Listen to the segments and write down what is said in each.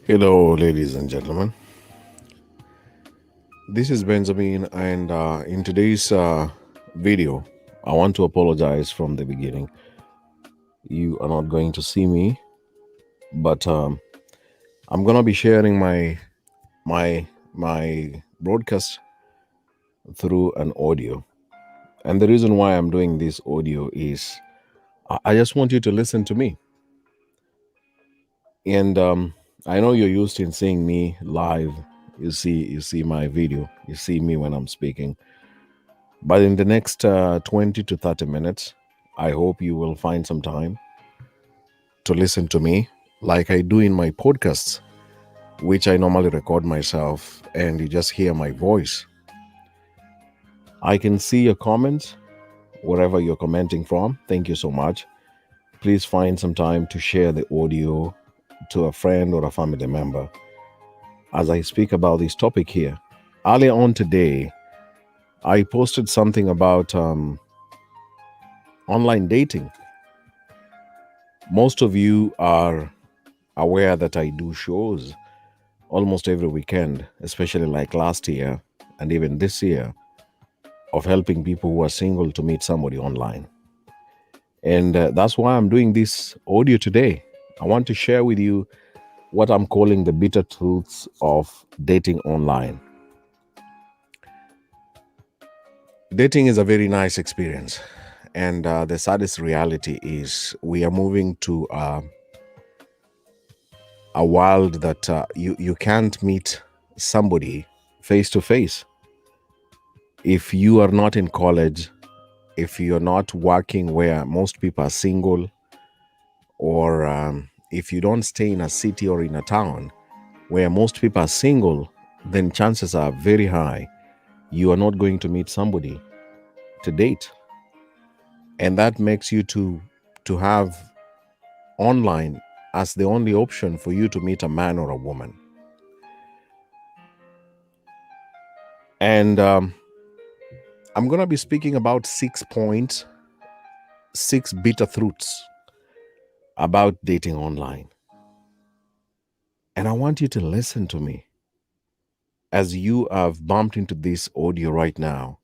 Hello, ladies and gentlemen. This is Benjamin, and in today's video, I want to apologize from the beginning. You are not going to see me, but I'm gonna be sharing my broadcast through an audio. And the reason why I'm doing this audio is I just want you to listen to me. And I know you're used in seeing me live. You see my video. You see me when I'm speaking. But in the next 20 to 30 minutes, I hope you will find some time to listen to me like I do in my podcasts, which I normally record myself and you just hear my voice. I can see your comments wherever you're commenting from. Thank you so much. Please find some time to share the audio to a friend or a family member as I speak about this topic here. Earlier on today, I posted something about online dating. Most of you are aware that I do shows almost every weekend, especially like last year and even this year, of helping people who are single to meet somebody online. And that's why I'm doing this audio today. I want to share with you what I'm calling the bitter truths of dating online. Dating is a very nice experience. And the saddest reality is we are moving to a world that you can't meet somebody face to face. If you are not in college, if you're not working where most people are single, or if you don't stay in a city or in a town where most people are single, then chances are very high you are not going to meet somebody to date. And that makes you to have online as the only option for you to meet a man or a woman. And I'm going to be speaking about 6 points, 6 bitter truths about dating online. And I want you to listen to me as you have bumped into this audio right now.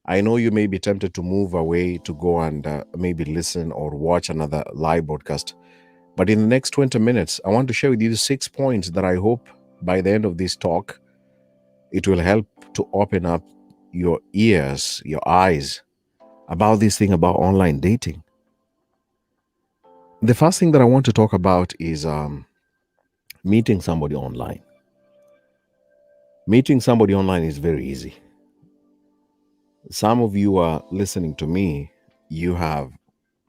I know you may be tempted to move away to go and maybe listen or watch another live broadcast. But in the next 20 minutes, I want to share with you the 6 points that I hope by the end of this talk, it will help to open up your ears, your eyes about this thing about online dating. The first thing that I want to talk about is meeting somebody online. Meeting somebody online is very easy. Some of you are listening to me, you have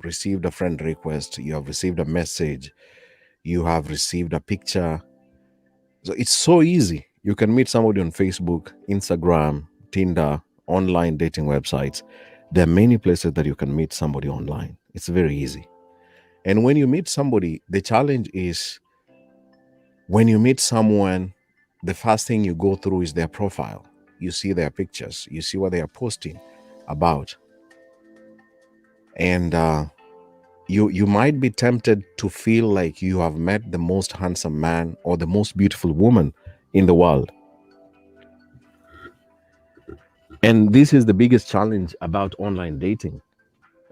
received a friend request, you have received a message, you have received a picture. So it's so easy. You can meet somebody on Facebook, Instagram, Tinder, online dating websites. There are many places that you can meet somebody online. It's very easy. And when you meet somebody, the challenge is when you meet someone, the first thing you go through is their profile. You see their pictures, you see what they are posting about. And you might be tempted to feel like you have met the most handsome man or the most beautiful woman in the world. And this is the biggest challenge about online dating,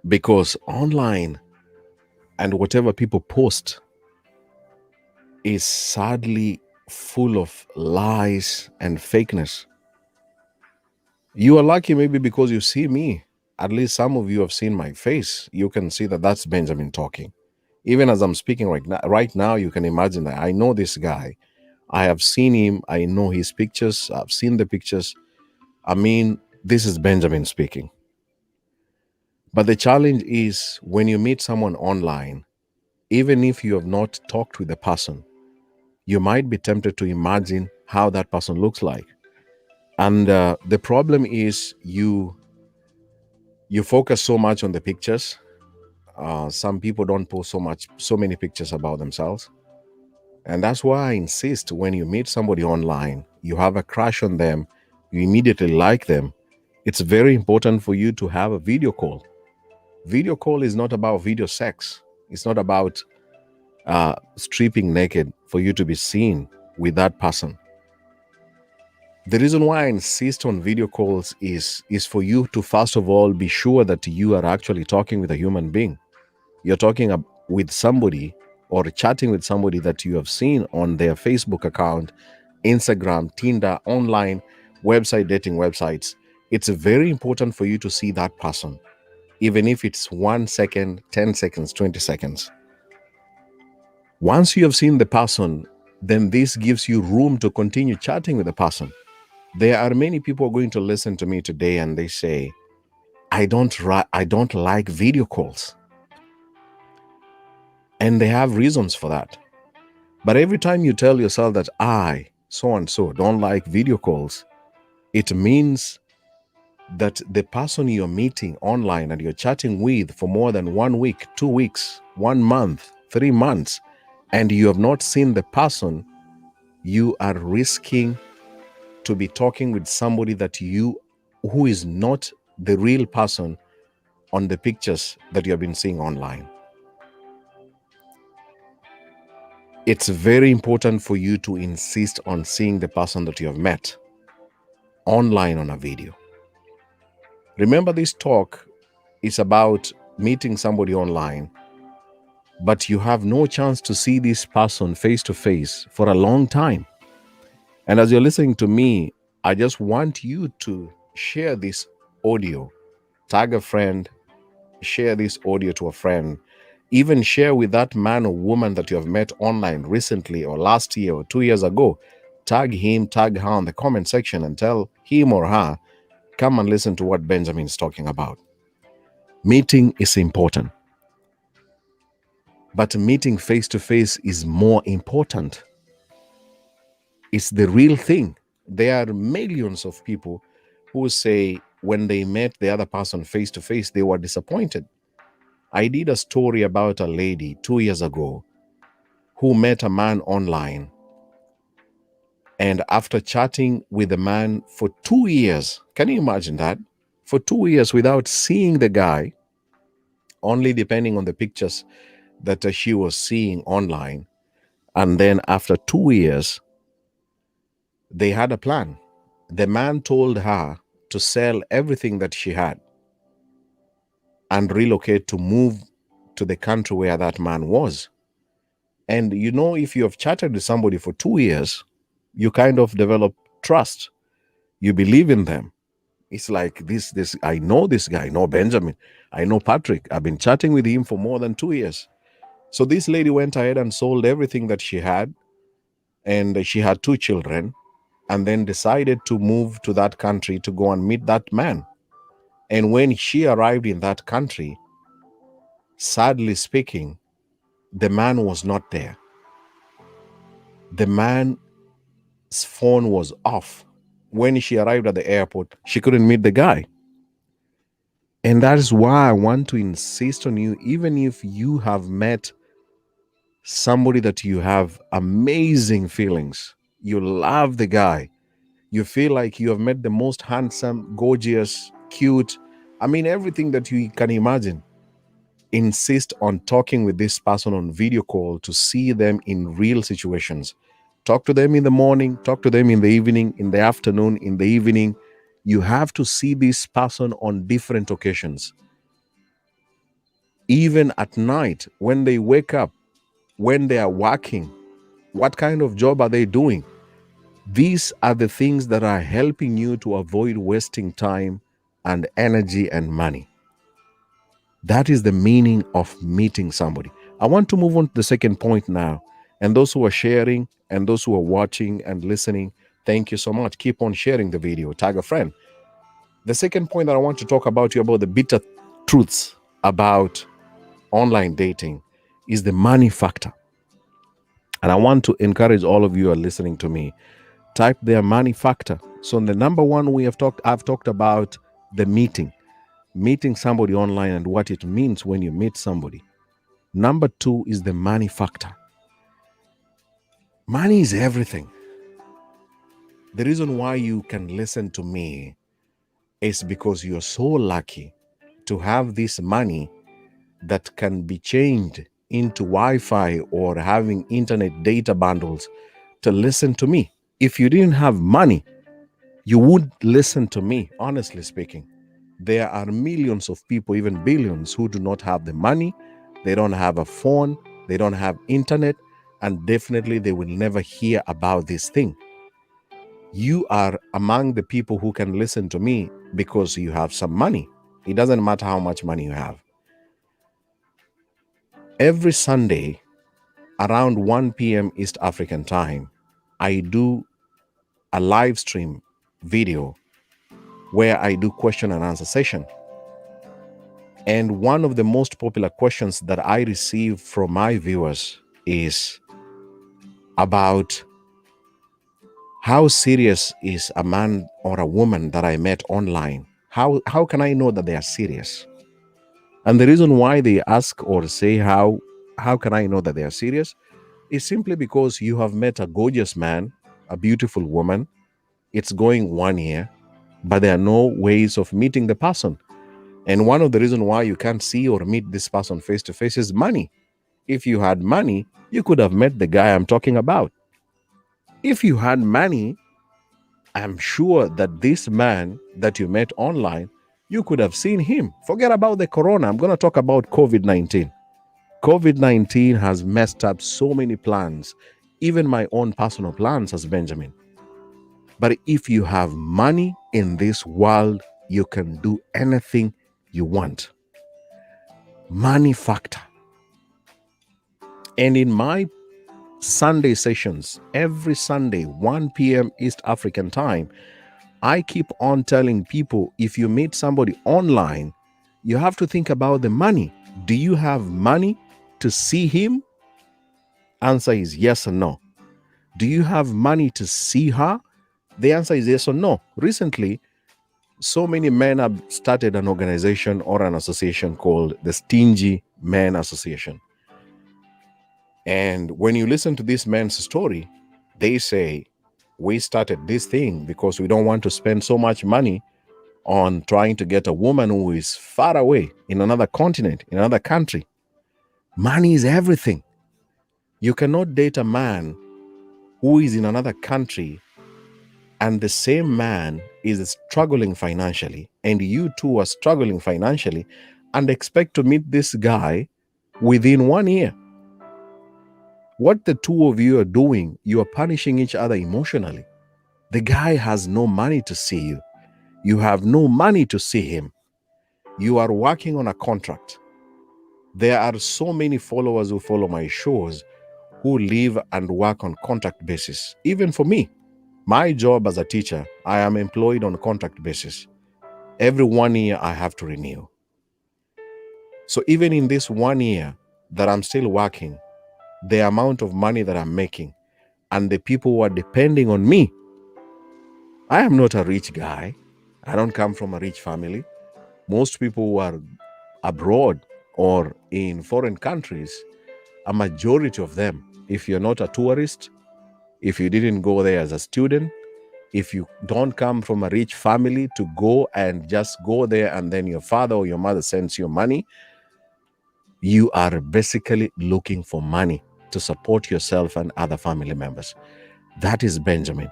because online and whatever people post is sadly full of lies and fakeness. You are lucky maybe because you see me. At least some of you have seen my face. You can see that that's Benjamin talking. Even as I'm speaking right now, you can imagine that I know this guy. I have seen him. I know his pictures. I've seen the pictures. I mean, this is Benjamin speaking. But the challenge is when you meet someone online, even if you have not talked with the person, you might be tempted to imagine how that person looks like. And the problem is you focus so much on the pictures. Some people don't post so many pictures about themselves. And that's why I insist when you meet somebody online, you have a crush on them, you immediately like them. It's very important for you to have a video call. Video call is not about video sex. It's not about stripping naked for you to be seen with that person. The reason why I insist on video calls is for you to first of all be sure that you are actually talking with a human being. You're talking with somebody or chatting with somebody that you have seen on their Facebook account, Instagram, Tinder, online, website, dating websites. It's very important for you to see that person, even if it's 1 second, 10 seconds, 20 seconds. Once you have seen the person, then this gives you room to continue chatting with the person. There are many people going to listen to me today and they say, I don't like video calls. And they have reasons for that. But every time you tell yourself that I, so and so, don't like video calls, it means that the person you're meeting online and you're chatting with for more than 1 week, 2 weeks, 1 month, 3 months, and you have not seen the person, you are risking to be talking with somebody who is not the real person on the pictures that you have been seeing online. It's very important for you to insist on seeing the person that you have met online on a video. Remember, this talk is about meeting somebody online, but you have no chance to see this person face to face for a long time. And as you're listening to me, I just want you to share this audio, tag a friend, share this audio to a friend, even share with that man or woman that you have met online recently or last year or 2 years ago. Tag him, tag her in the comment section and tell him or her, come and listen to what Benjamin is talking about. Meeting is important, but meeting face to face is more important. It's the real thing. There are millions of people who say when they met the other person face to face, they were disappointed. I did a story about a lady 2 years ago who met a man online. And after chatting with the man for 2 years, can you imagine that? For 2 years without seeing the guy, only depending on the pictures that she was seeing online. And then after 2 years, they had a plan. The man told her to sell everything that she had and relocate to move to the country where that man was. And you know, if you have chatted with somebody for 2 years, you kind of develop trust. You believe in them. It's like this. I know this guy. I know Benjamin. I know Patrick. I've been chatting with him for more than 2 years. So this lady went ahead and sold everything that she had, and she had 2 children, and then decided to move to that country to go and meet that man. And when she arrived in that country, sadly speaking, the man was not there. The man's phone was off. When she arrived at the airport, she couldn't meet the guy. And that is why I want to insist on you, even if you have met somebody that you have amazing feelings, you love the guy, you feel like you have met the most handsome, gorgeous, cute, I mean, everything that you can imagine. Insist on talking with this person on video call to see them in real situations. Talk to them in the morning, talk to them in the evening, in the afternoon, in the evening. You have to see this person on different occasions. Even at night, when they wake up, when they are working, what kind of job are they doing? These are the things that are helping you to avoid wasting time and energy and money. That is the meaning of meeting somebody. I want to move on to the second point now. And those who are sharing and those who are watching and listening, thank you so much. Keep on sharing the video. Tag a friend. The second point that I want to talk about you about the bitter truths about online dating is the money factor. And I want to encourage all of you who are listening to me, type their money factor. So the number one I've talked about the meeting somebody online and what it means when you meet somebody. Number 2 is the money factor. Money is everything. The reason why you can listen to me is because you're so lucky to have this money that can be changed into Wi-Fi or having internet data bundles to listen to me. If you didn't have money, you would listen to me, honestly speaking. There are millions of people, even billions, who do not have the money, they don't have a phone, they don't have internet, and definitely they will never hear about this thing. You are among the people who can listen to me because you have some money. It doesn't matter how much money you have. Every Sunday around 1 p.m. East African time, I do a live stream video where I do question and answer session. And one of the most popular questions that I receive from my viewers is about how serious is a man or a woman that I met online? How can I know that they are serious? And the reason why they ask or say how can I know that they are serious is simply because you have met a gorgeous man, a beautiful woman. It's going 1 year, but there are no ways of meeting the person. And one of the reasons why you can't see or meet this person face to face is money. If you had money, you could have met the guy I'm talking about. If you had money, I'm sure that this man that you met online, you could have seen him. Forget about the corona. I'm going to talk about COVID 19. COVID 19 has messed up so many plans, even my own personal plans as Benjamin. But if you have money in this world, you can do anything you want. Money factor. And in my Sunday sessions, every Sunday, 1 p.m. East African time, I keep on telling people, if you meet somebody online, you have to think about the money. Do you have money to see him? Answer is yes or no. Do you have money to see her? The answer is yes or no. Recently, so many men have started an organization or an association called the Stingy Men Association. And when you listen to this man's story, they say, we started this thing because we don't want to spend so much money on trying to get a woman who is far away in another continent, in another country. Money is everything. You cannot date a man who is in another country and the same man is struggling financially and you two are struggling financially and expect to meet this guy within 1 year. What the two of you are doing, you are punishing each other emotionally. The guy has no money to see you. You have no money to see him. You are working on a contract. There are so many followers who follow my shows who live and work on contract basis. Even for me, my job as a teacher, I am employed on a contract basis. Every 1 year, I have to renew. So even in this 1 year that I'm still working, the amount of money that I'm making and the people who are depending on me, I am not a rich guy. I don't come from a rich family. Most people who are abroad or in foreign countries, a majority of them, if you're not a tourist, if you didn't go there as a student, if you don't come from a rich family to go and just go there and then your father or your mother sends you money, you are basically looking for money to support yourself and other family members. That is Benjamin.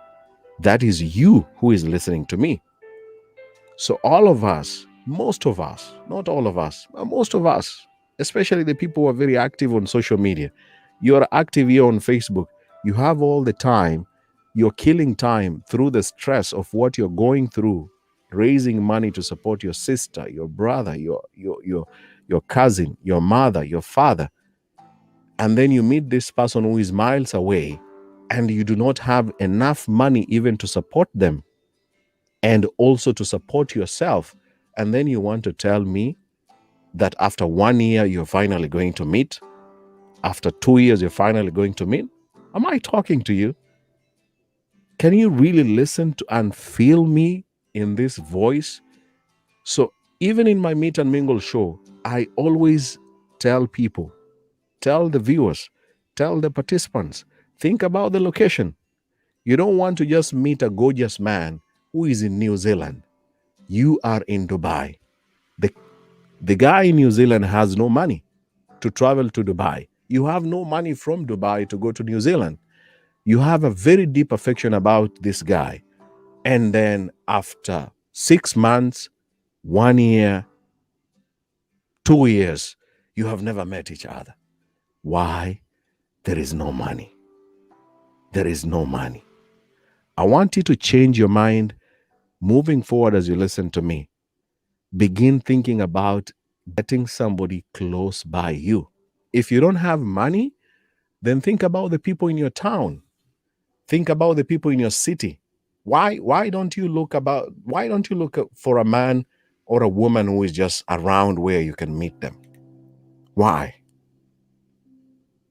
That is you who is listening to me. So all of us, most of us, not all of us, but most of us, especially the people who are very active on social media, you are active here on Facebook, you have all the time, you're killing time through the stress of what you're going through, raising money to support your sister, your brother, your cousin, your mother, your father. And then you meet this person who is miles away and you do not have enough money even to support them and also to support yourself. And then you want to tell me that after 1 year, you're finally going to meet. After 2 years, you're finally going to meet. Am I talking to you? Can you really listen to and feel me in this voice? So even in my Meet and Mingle show, I always tell people, tell the viewers, tell the participants, think about the location. You don't want to just meet a gorgeous man who is in New Zealand. You are in Dubai. The guy in New Zealand has no money. to travel to Dubai. You have no money from Dubai to go to New Zealand. You have a very deep affection about this guy. And then after 6 months, 1 year, 2 years, you have never met each other. Why? There is no money. There is no money. I want you to change your mind moving forward as you listen to me. Begin thinking about getting somebody close by you. If you don't have money, then think about the people in your town. Think about the people in your city. Why don't you look for a man or a woman who is just around where you can meet them? Why?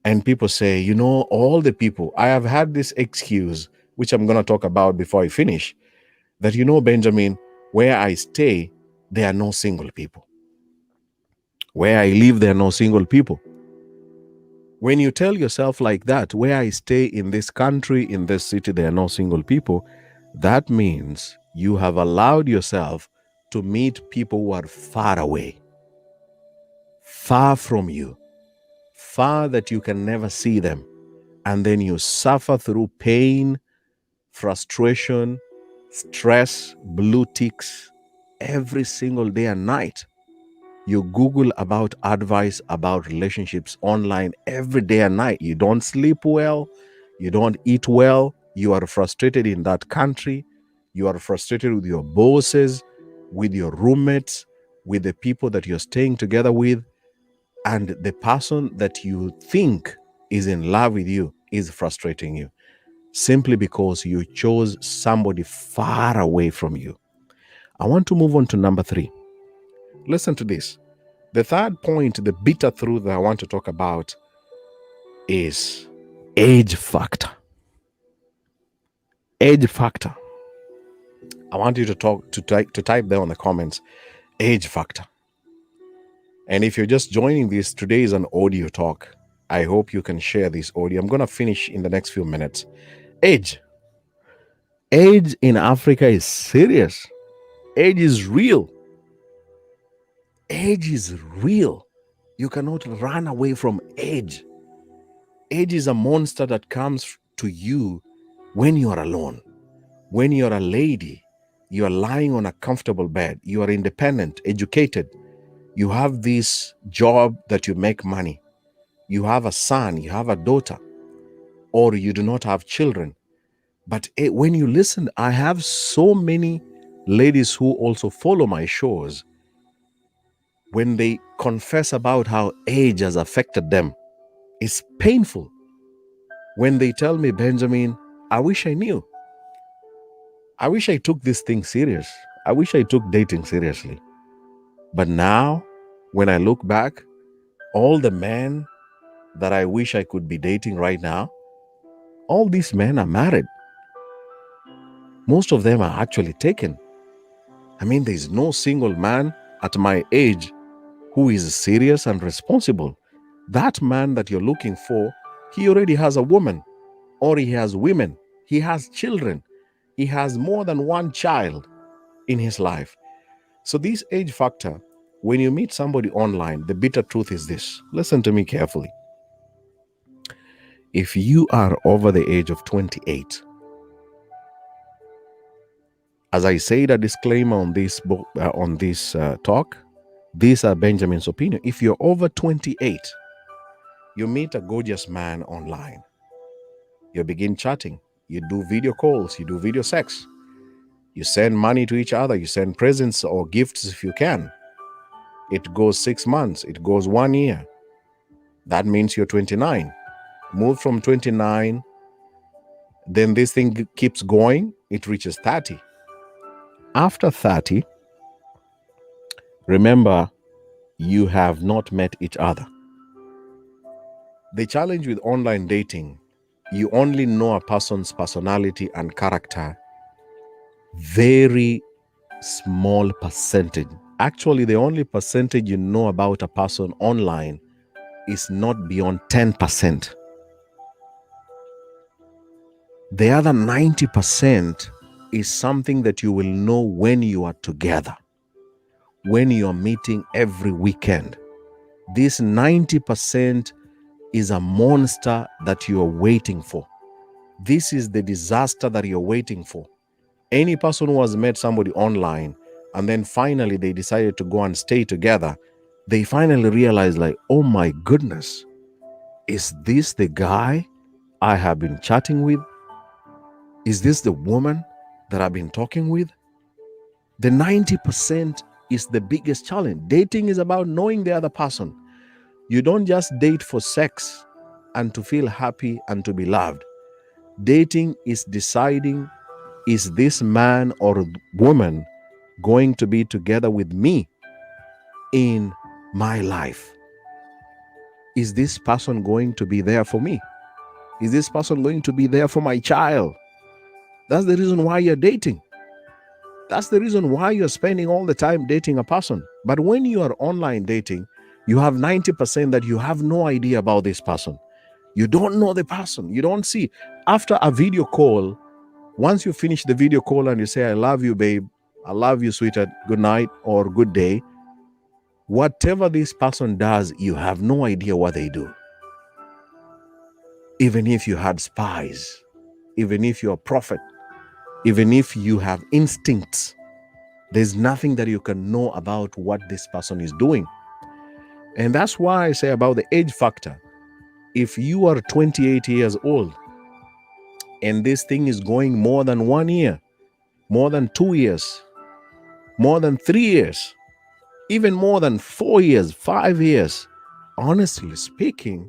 And people say, all the people, I have had this excuse, which I'm going to talk about before I finish, that, Benjamin, where I stay, there are no single people. Where I live, there are no single people. When you tell yourself like that, where I stay in this country, in this city, there are no single people, that means you have allowed yourself to meet people who are far away, far from you, far that you can never see them. And then you suffer through pain, frustration, stress, blue ticks every single day and night. You Google about advice about relationships online every day and night. You don't sleep well. You don't eat well. You are frustrated in that country. You are frustrated with your bosses, with your roommates, with the people that you're staying together with. And the person that you think is in love with you is frustrating you simply because you chose somebody far away from you. I want to move on to number 3. Listen to this. The third point, the bitter truth that I want to talk about is age factor. Age factor. I want you to type there on the comments, age factor. And if you're just joining this, today is an audio talk. I hope you can share this audio. I'm going to finish in the next few minutes. Age. Age in Africa is serious. Age is real. Age is real. You cannot run away from age. Age is a monster that comes to you when you are alone. When you are a lady, you are lying on a comfortable bed. You are independent, educated. You have this job that you make money. You have a son, you have a daughter, or you do not have children. But when you listen, I have so many ladies who also follow my shows. When they confess about how age has affected them, it's painful. When they tell me, Benjamin, I wish I knew. I wish I took this thing serious. I wish I took dating seriously. But now, when I look back, all the men that I wish I could be dating right now, all these men are married. Most of them are actually taken. I mean, there's no single man at my age who is serious and responsible. That man that you're looking for, he already has a woman, or he has women, he has children, he has more than one child in his life. So this age factor, when you meet somebody online, the bitter truth is this. Listen to me carefully. If you are over the age of 28, as I said, a disclaimer on this book, talk, these are Benjamin's opinion. If you're over 28, you meet a gorgeous man online. You begin chatting. You do video calls. You do video sex. You send money to each other. You send presents or gifts if you can. It goes 6 months. It goes 1 year. That means you're 29. Move from 29. Then this thing keeps going. It reaches 30. After 30, remember, you have not met each other. The challenge with online dating, you only know a person's personality and character very small percentage. Actually, the only percentage you know about a person online is not beyond 10%. The other 90% is something that you will know when you are together, when you are meeting every weekend, This 90% is a monster that you are waiting for. This is the disaster that you're waiting for. Any person who has met somebody online and then finally they decided to go and stay together, they finally realize, like, oh my goodness, is this the guy I have been chatting with? Is this the woman that I've been talking with? The 90% is the biggest challenge. Dating is about knowing the other person. You don't just date for sex and to feel happy and to be loved. Dating is deciding, is this man or woman going to be together with me in my life? Is this person going to be there for me? Is this person going to be there for my child? That's the reason why you're dating. That's the reason why you're spending all the time dating a person. But when you are online dating, you have 90% that you have no idea about this person. You don't know the person. You don't see. After a video call, once you finish the video call and you say, I love you, babe, I love you, sweetheart, good night or good day, whatever this person does, you have no idea what they do. Even if you had spies, even if you're a prophet, even if you have instincts, there's nothing that you can know about what this person is doing. And that's why I say about the age factor. If you are 28 years old and this thing is going more than 1 year, more than 2 years, more than 3 years, even more than 4 years, 5 years, honestly speaking,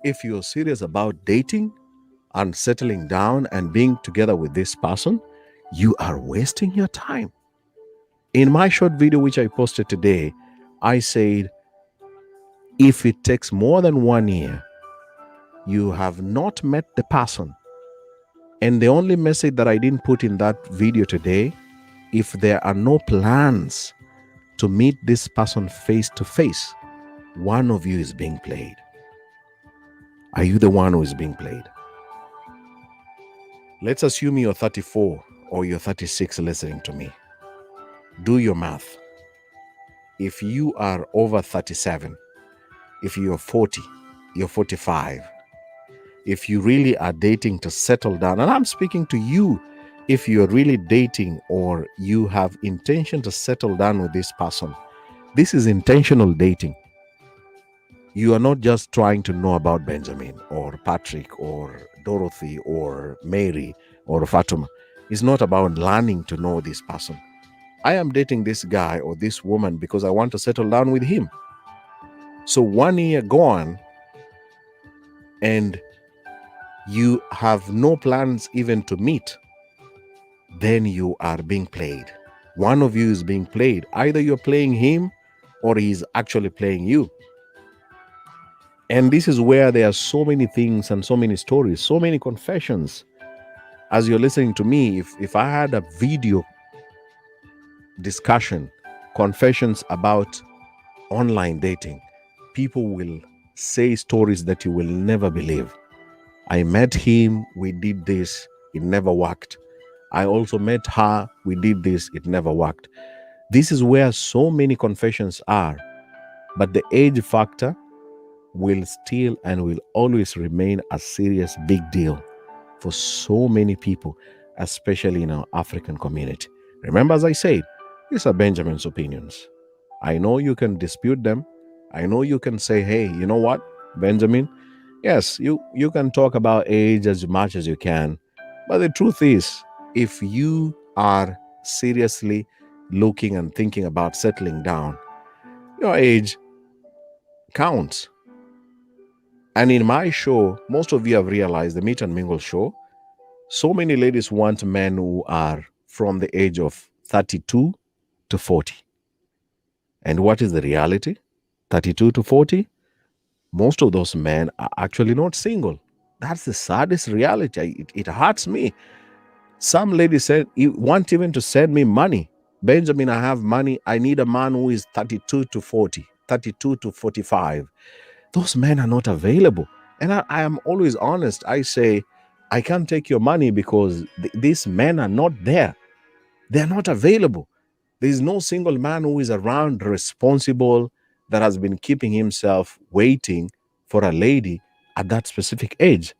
if you're serious about dating and settling down and being together with this person, you are wasting your time. In my short video, which I posted today, I said, if it takes more than 1 year, you have not met the person. And the only message that I didn't put in that video today, if there are no plans to meet this person face to face, one of you is being played. Are you the one who is being played? Let's assume you're 34 or you're 36 listening to me. Do your math. If you are over 37, if you're 40, you're 45, if you really are dating to settle down, and I'm speaking to you, if you're really dating or you have intention to settle down with this person, this is intentional dating. You are not just trying to know about Benjamin or Patrick or Dorothy or Mary or Fatima. It's not about learning to know this person. I am dating this guy or this woman because I want to settle down with him. So 1 year gone and you have no plans even to meet, then you are being played. One of you is being played. Either you're playing him or he's actually playing you. And this is where there are so many things and so many stories, so many confessions. As you're listening to me, if I had a video discussion, confessions about online dating, people will say stories that you will never believe. I met him, we did this, it never worked. I also met her, we did this, it never worked. This is where so many confessions are. But the age factor will still and will always remain a serious big deal for so many people, especially in our African community. Remember, as I said, these are Benjamin's opinions. I know you can dispute them. I know you can say, hey, you know what, Benjamin? Yes, you can talk about age as much as you can. But the truth is, if you are seriously looking and thinking about settling down, your age counts. And in my show, most of you have realized, the Meet and Mingle show, so many ladies want men who are from the age of 32 to 40. And what is the reality? 32 to 40, most of those men are actually not single. That's the saddest reality. It hurts me. Some ladies said, you want even to send me money. Benjamin, I have money. I need a man who is 32 to 40, 32 to 45. Those men are not available. And I am always honest. I say, I can't take your money because these men are not there. They're not available. There is no single man who is around responsible, that has been keeping himself waiting for a lady at that specific age?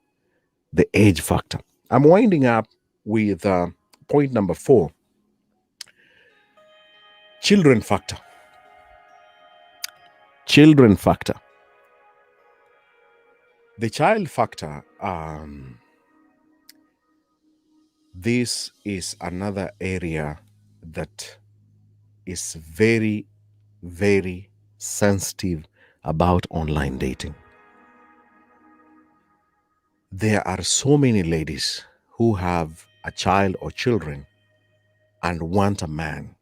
The age factor. I'm winding up with point number 4, children factor. Children factor. The child factor, this is another area that is very, very sensitive about online dating. There are so many ladies who have a child or children and want a man,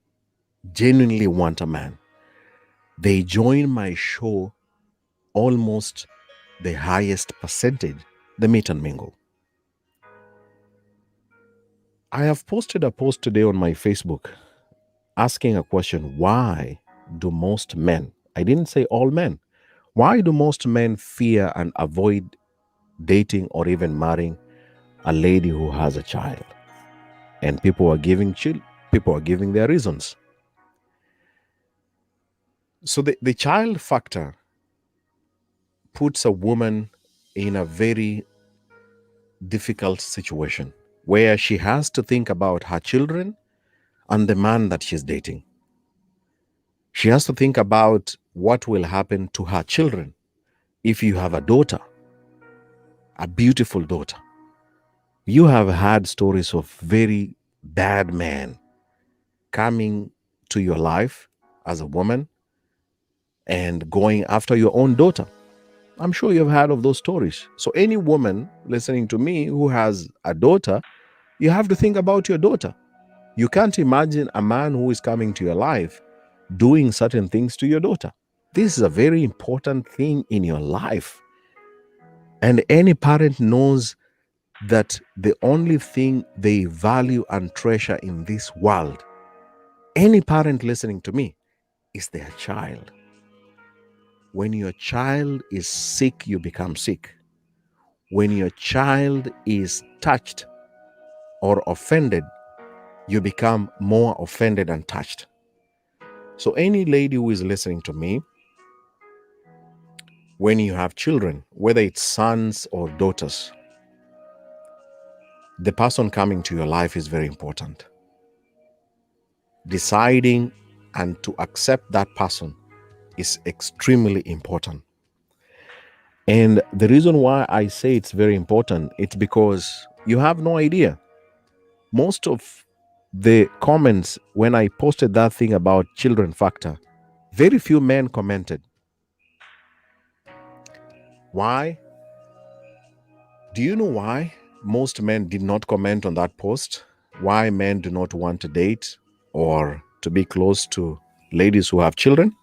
genuinely want a man. They join my show almost the highest percentage, the meet and mingle. I have posted a post today on my Facebook asking a question: why do most men, I didn't say all men, why do most men fear and avoid dating or even marrying a lady who has a child? And people are giving their reasons. So the child factor puts a woman in a very difficult situation where she has to think about her children and the man that she's dating. She has to think about what will happen to her children. If you have a daughter, a beautiful daughter, you have had stories of very bad men coming to your life as a woman and going after your own daughter. I'm sure you've heard of those stories. So any woman listening to me who has a daughter, you have to think about your daughter. You can't imagine a man who is coming to your life doing certain things to your daughter. This is a very important thing in your life. And any parent knows that the only thing they value and treasure in this world, any parent listening to me, is their child. When your child is sick, you become sick. When your child is touched or offended, you become more offended and touched. So any lady who is listening to me, when you have children, whether it's sons or daughters, the person coming to your life is very important. Deciding and to accept that person is extremely important. And the reason why I say it's very important, it's because you have no idea. Most of the comments when I posted that thing about children factor, very few men commented. Why? Do you know why most men did not comment on that post? Why men do not want to date or to be close to ladies who have children?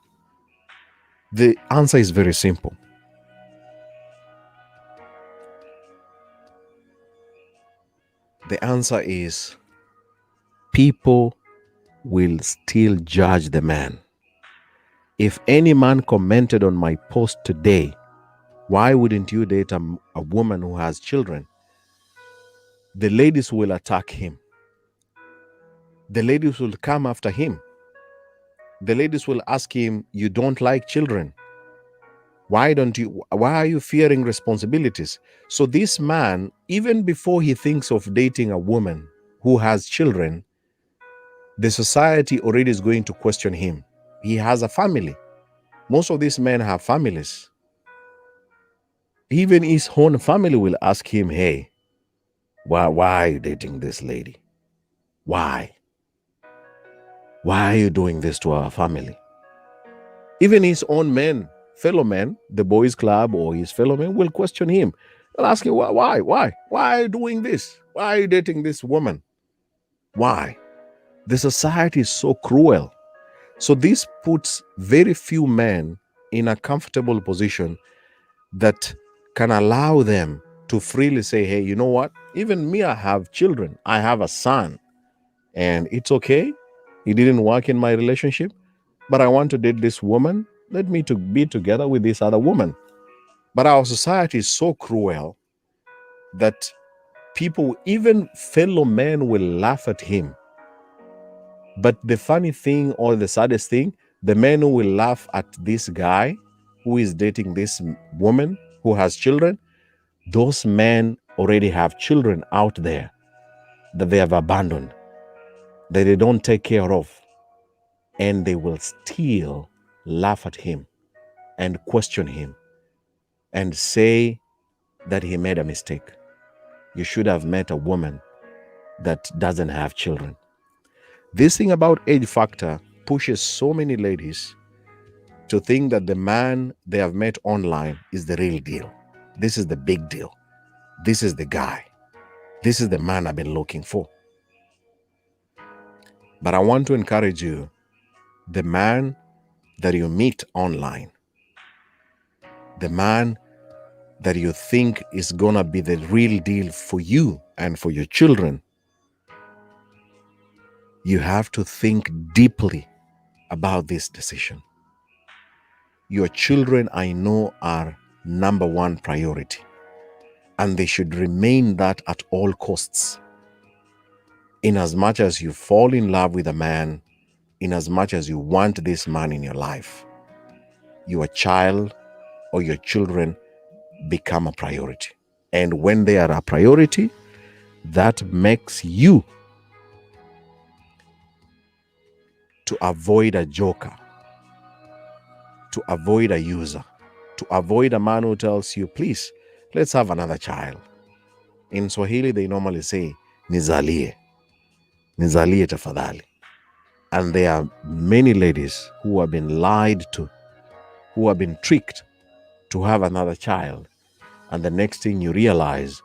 The answer is very simple. The answer is people will still judge the man. If any man commented on my post today, why wouldn't you date a woman who has children? The ladies will attack him. The ladies will come after him. The ladies will ask him, you don't like children. Why are you fearing responsibilities? So this man, even before he thinks of dating a woman who has children, the society already is going to question him. He has a family. Most of these men have families. Even his own family will ask him, hey, why are you dating this lady? Why? Why are you doing this to our family? Even his own men, fellow men, the boys' club or his fellow men will question him. They'll ask him, why? Why are you doing this? Why are you dating this woman? Why? The society is so cruel. So this puts very few men in a comfortable position that can allow them to freely say, hey, you know what? Even me, I have children. I have a son. And it's okay. It didn't work in my relationship, but I want to date this woman. Let me to be together with this other woman. But our society is so cruel that people, even fellow men, will laugh at him. But the funny thing or the saddest thing, The men who will laugh at this guy who is dating this woman who has children, those men already have children out there that they have abandoned, that they don't take care of, and they will still laugh at him and question him and say that he made a mistake. You should have met a woman that doesn't have children. This thing about age factor pushes so many ladies to think that the man they have met online is the real deal. This is the big deal. This is the guy. This is the man I've been looking for. But I want to encourage you, the man that you meet online, the man that you think is going to be the real deal for you and for your children, you have to think deeply about this decision. Your children, I know, are number one priority, and they should remain that at all costs. In as much as you fall in love with a man, in as much as you want this man in your life, your child or your children become a priority. And when they are a priority, that makes you to avoid a joker, to avoid a user, to avoid a man who tells you, please, let's have another child. In Swahili, they normally say, nizalie, nizalie tafadhali. And there are many ladies who have been lied to, who have been tricked to have another child. And the next thing you realize,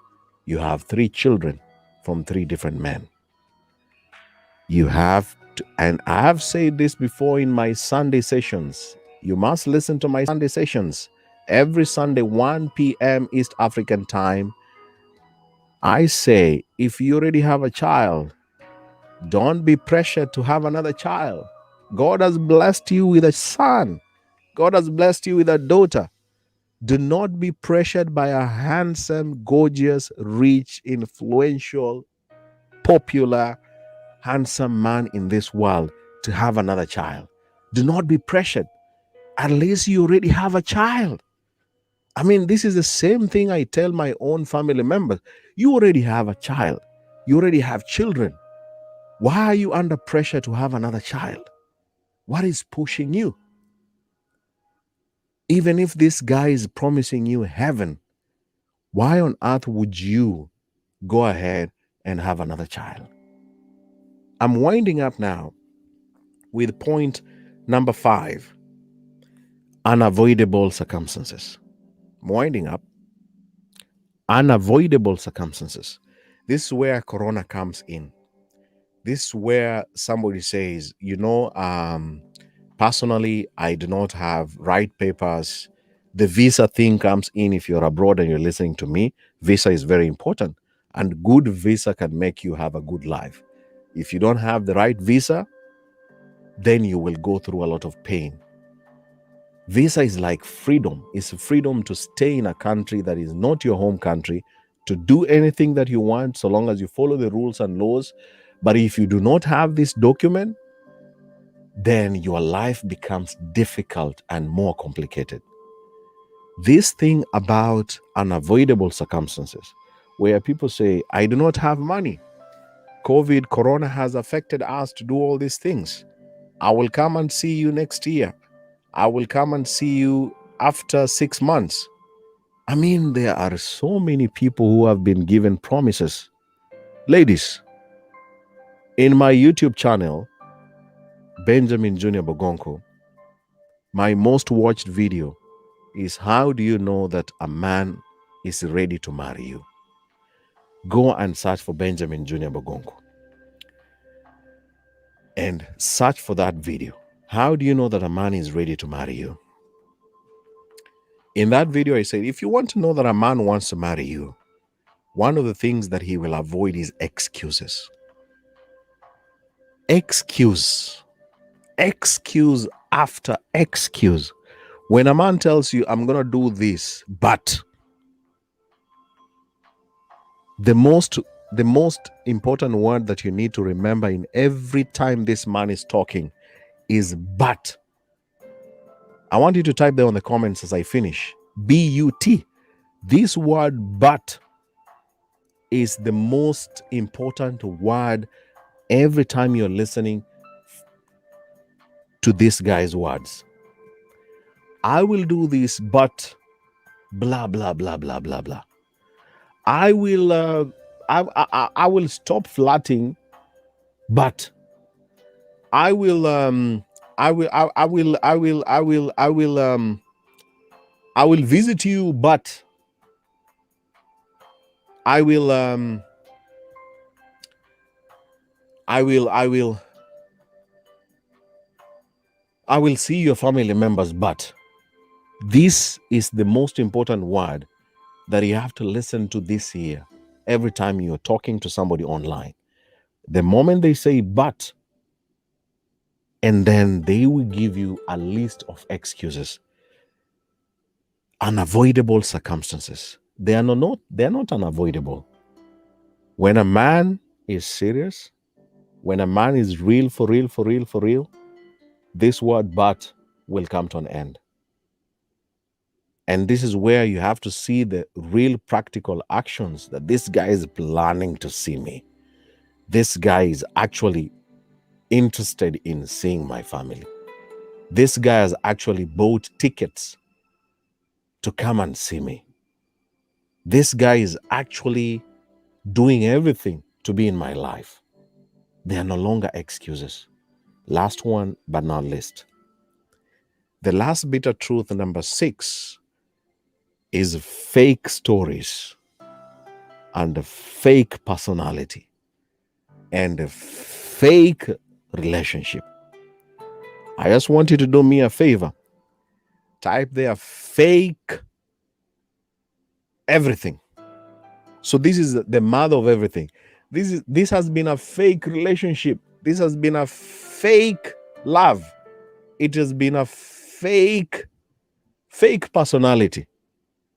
you have 3 children from 3 different men. You have to, and I have said this before in my Sunday sessions. You must listen to my Sunday sessions. Every Sunday, 1 p.m. East African time, I say, if you already have a child, don't be pressured to have another child. God has blessed you with a son. God has blessed you with a daughter. Do not be pressured by a handsome, gorgeous, rich, influential, popular, handsome man in this world to have another child. Do not be pressured unless you already have a child. I mean, this is the same thing I tell my own family members. You already have a child. You already have children. Why are you under pressure to have another child? What is pushing you? Even if this guy is promising you heaven, why on earth would you go ahead and have another child? I'm winding up now with point number 5, unavoidable circumstances. I'm winding up. Unavoidable circumstances. This is where Corona comes in. This is where somebody says, personally, I do not have right papers. The visa thing comes in. If you're abroad and you're listening to me, visa is very important. And good visa can make you have a good life. If you don't have the right visa, then you will go through a lot of pain. Visa is like freedom. It's freedom to stay in a country that is not your home country, to do anything that you want so long as you follow the rules and laws. But if you do not have this document, then your life becomes difficult and more complicated. This thing about unavoidable circumstances, where people say, I do not have money. Corona has affected us to do all these things. I will come and see you next year. I will come and see you after 6 months. I mean, there are so many people who have been given promises. Ladies, in my YouTube channel, Benjamin Jr. Bogonko, my most watched video is how do you know that a man is ready to marry you? Go and search for Benjamin Jr. Bogonko and search for that video. How do you know that a man is ready to marry you? In that video, I said, if you want to know that a man wants to marry you, one of the things that he will avoid is excuses. Excuse after excuse. When a man tells you, I'm going to do this, but the most important word that you need to remember in every time this man is talking is but. I want you to type there on the comments as I finish. B-U-T. This word but is the most important word every time you're listening to this guy's words. I will do this, but blah, blah, blah, blah, blah, blah. I will I will stop flirting, but I will I will visit you, but I will I will see your family members, but this is the most important word that you have to listen to this year every time you're talking to somebody online. The moment they say but, and then they will give you a list of excuses, unavoidable circumstances. They are not unavoidable. When a man is serious, when a man is real, for real, for real, for real, this word but will come to an end. And this is where you have to see the real practical actions that this guy is planning to see me. This guy is actually interested in seeing my family. This guy has actually bought tickets to come and see me. This guy is actually doing everything to be in my life. They are no longer excuses. Last one, but not least. The last bitter truth, number 6, is fake stories and a fake personality and a fake relationship. I just want you to do me a favor. Type there fake everything. So this is the mother of everything. This has been a fake relationship. This has been a fake love. It has been a fake personality.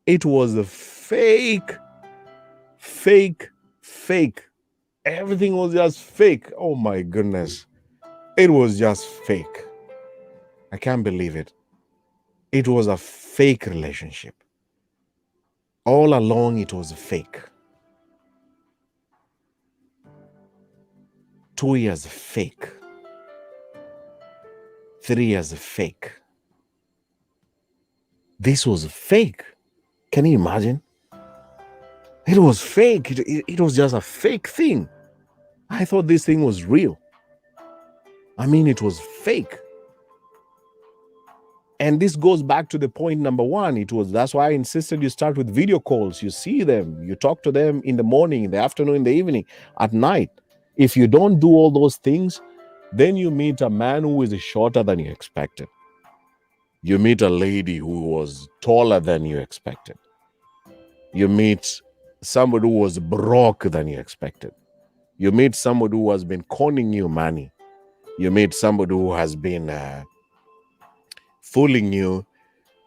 It was a fake. Everything was just fake. Oh my goodness. It was just fake. I can't believe it. It was a fake relationship. All along, it was fake. 2 years fake. 3 years fake. This was fake. Can you imagine? It was fake. It was just a fake thing. I thought this thing was real. I mean, it was fake. And this goes back to the point number 1. That's why I insisted you start with video calls. You see them, you talk to them in the morning, in the afternoon, in the evening, at night. If you don't do all those things, then you meet a man who is shorter than you expected. You meet a lady who was taller than you expected. You meet somebody who was broke than you expected. You meet somebody who has been conning you money. You meet somebody who has been fooling you.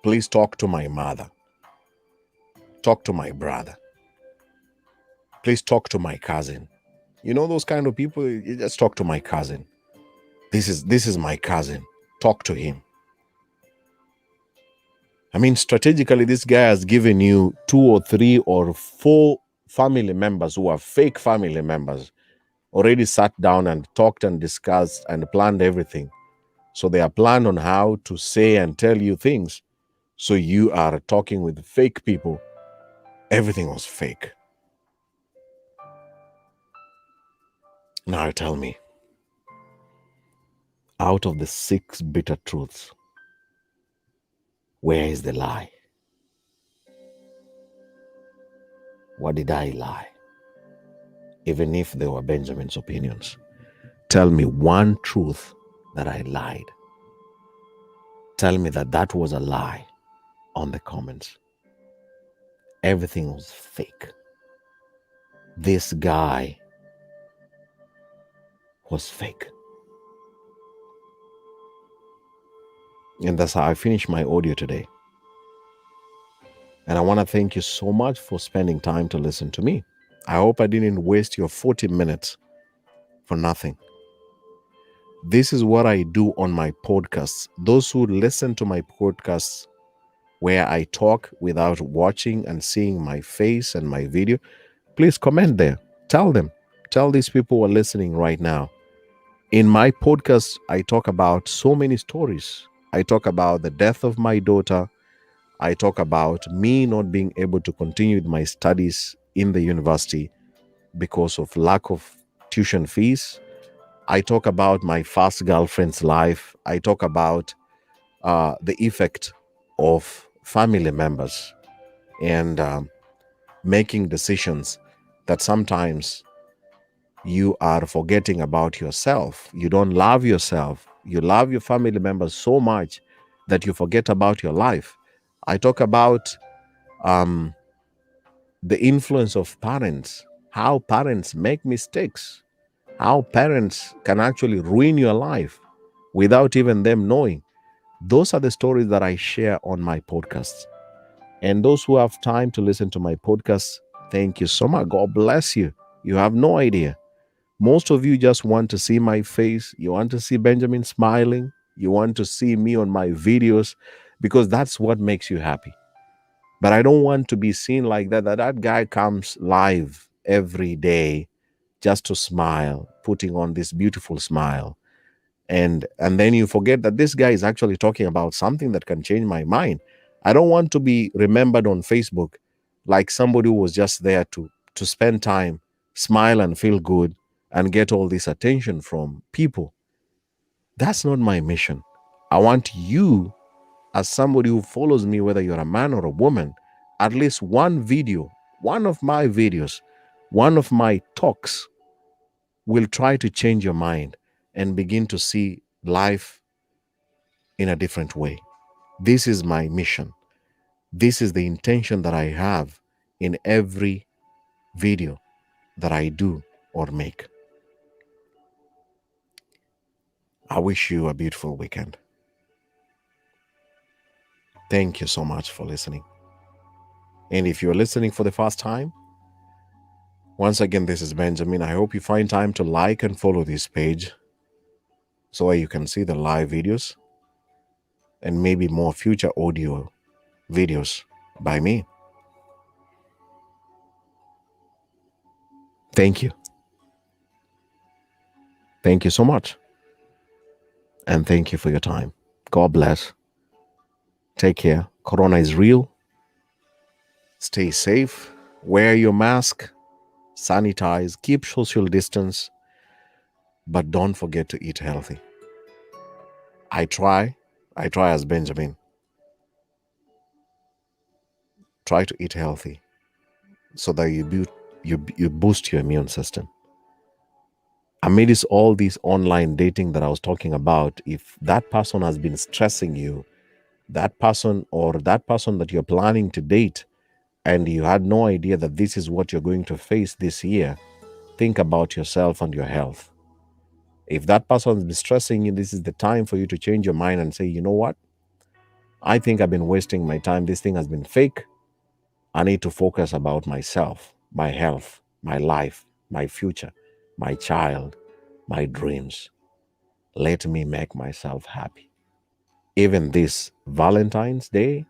Please talk to my mother. Talk to my brother. Please talk to my cousin. You know those kind of people? You just talk to my cousin. This is my cousin. Talk to him. I mean, strategically, this guy has given you 2 or 3 or 4 family members who are fake family members, already sat down and talked and discussed and planned everything. So they are planned on how to say and tell you things. So you are talking with fake people. Everything was fake. Now tell me, out of the 6 bitter truths, where is the lie? What did I lie? Even if they were Benjamin's opinions. Tell me one truth that I lied. Tell me that was a lie on the comments. Everything was fake. This guy was fake. And that's how I finish my audio today. And I want to thank you so much for spending time to listen to me. I hope I didn't waste your 40 minutes for nothing. This is what I do on my podcasts. Those who listen to my podcasts where I talk without watching and seeing my face and my video, please comment there. Tell them. Tell these people who are listening right now. In my podcast, I talk about so many stories. I talk about the death of my daughter. I talk about me not being able to continue with my studies in the university because of lack of tuition fees. I talk about my first girlfriend's life. I talk about the effect of family members and making decisions that sometimes you are forgetting about yourself. You don't love yourself. You love your family members so much that you forget about your life. I talk about um, the influence of parents, how parents make mistakes, how parents can actually ruin your life without even them knowing. Those are the stories that I share on my podcasts. And those who have time to listen to my podcast, thank you so much. God bless you. You have no idea. Most of you just want to see my face. You want to see Benjamin smiling. You want to see me on my videos because that's what makes you happy. But I don't want to be seen like that, that guy comes live every day just to smile, putting on this beautiful smile. And then you forget that this guy is actually talking about something that can change my mind. I don't want to be remembered on Facebook like somebody who was just there to spend time, smile and feel good and get all this attention from people. That's not my mission. I want you, as somebody who follows me, whether you're a man or a woman, at least one video, one of my videos, one of my talks will try to change your mind and begin to see life in a different way. This is my mission. This is the intention that I have in every video that I do or make. I wish you a beautiful weekend. Thank you so much for listening. And if you're listening for the first time, once again, this is Benjamin. I hope you find time to like and follow this page so that you can see the live videos and maybe more future audio videos by me. Thank you. Thank you so much. And thank you for your time. God bless. Take care. Corona is real. Stay safe. Wear your mask. Sanitize. Keep social distance. But don't forget to eat healthy. I try as Benjamin. Try to eat healthy so that you boost your immune system. Amidst all this online dating that I was talking about, if that person has been stressing you, that person that you're planning to date, and you had no idea that this is what you're going to face this year, think about yourself and your health. If that person is stressing you, this is the time for you to change your mind and say, you know what? I think I've been wasting my time. This thing has been fake. I need to focus about myself, my health, my life, my future, my child, my dreams. Let me make myself happy. Even this Valentine's Day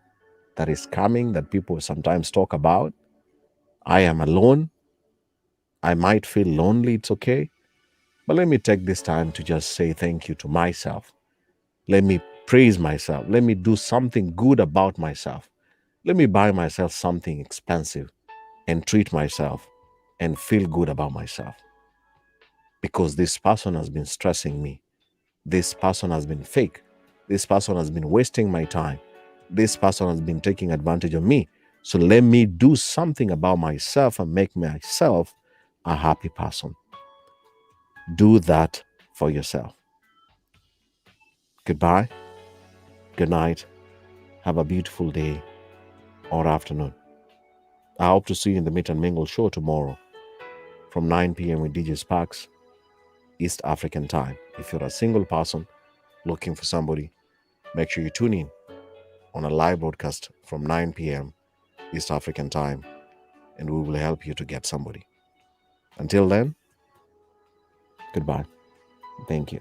that is coming, that people sometimes talk about, I am alone. I might feel lonely. It's okay. But let me take this time to just say thank you to myself. Let me praise myself. Let me do something good about myself. Let me buy myself something expensive and treat myself and feel good about myself. Because this person has been stressing me. This person has been fake. This person has been wasting my time. This person has been taking advantage of me. So let me do something about myself and make myself a happy person. Do that for yourself. Goodbye. Good night. Have a beautiful day or afternoon. I hope to see you in the Meet and Mingle show tomorrow from 9 p.m. with DJ Sparks, East African time. If you're a single person looking for somebody, make sure you tune in on a live broadcast from 9 p.m. East African time, and we will help you to get somebody. Until then, goodbye. Thank you.